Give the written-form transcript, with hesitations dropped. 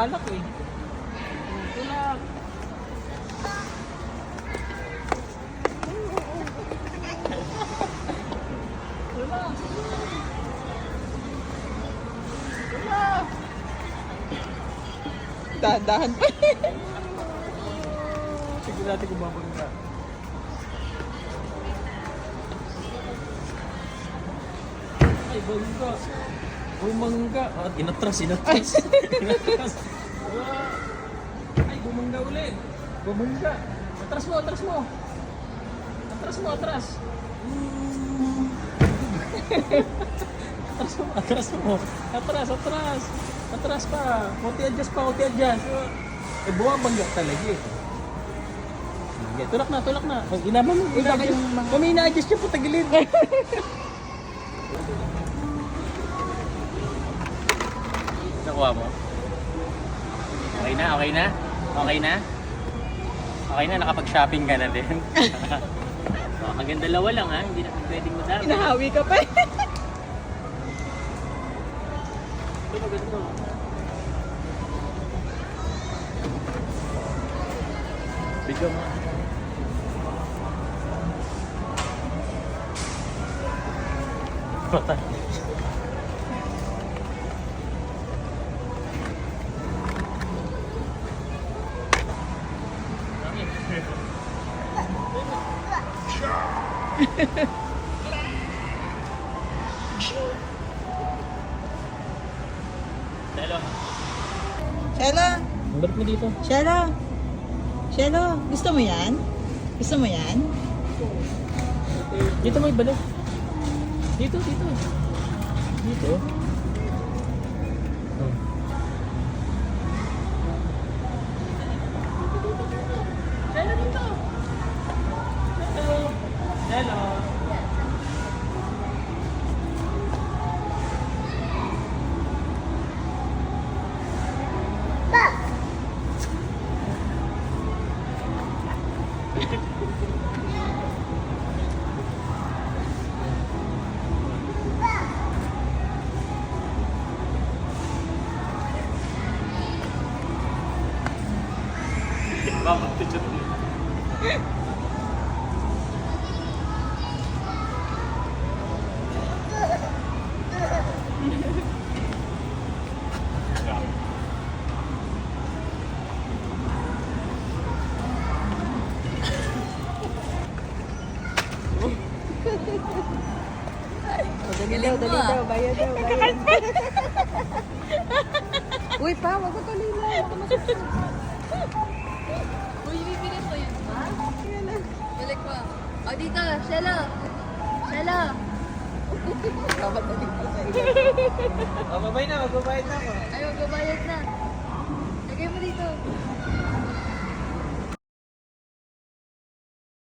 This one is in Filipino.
alak eh. Tulak. Tulak. Tulak. Dahan-dahan pa. Sige natin kung babangga. Ay, bangga. Bumangga. Ah, inatras. Inatras. Ay, bumangga ulit. Bumangga. Atras mo. Atras mo, atras. Atras mo. Atras pa. Kunti adjust. Eh, bumabangga talaga eh. Okay, tulak na. Inaba mo. Kami ina-adjust yung patagilid. Nakuha mo? Okay na, nakapag-shopping ka na din. Hanggang dalawa lang ha, hindi na pwedeng madami. Inahawi ka pa. Ito maganda. Bigyan mo. Patay. Hello. Shelo, Balik mo dito. Shelo, gusto mo yan? Dito mo ibalik. Dito. Oh. Hello dito. Hello. Bakit tijot mo? Dali daw, bayad daw. Uy pa, wag mo tulilaw. Uy, bibigyan ko yun, ha? Balik pa. O, dito, Shelo. Dapat dali pa sa iyo. Magbabayad na ako. Ay, magbabayad na.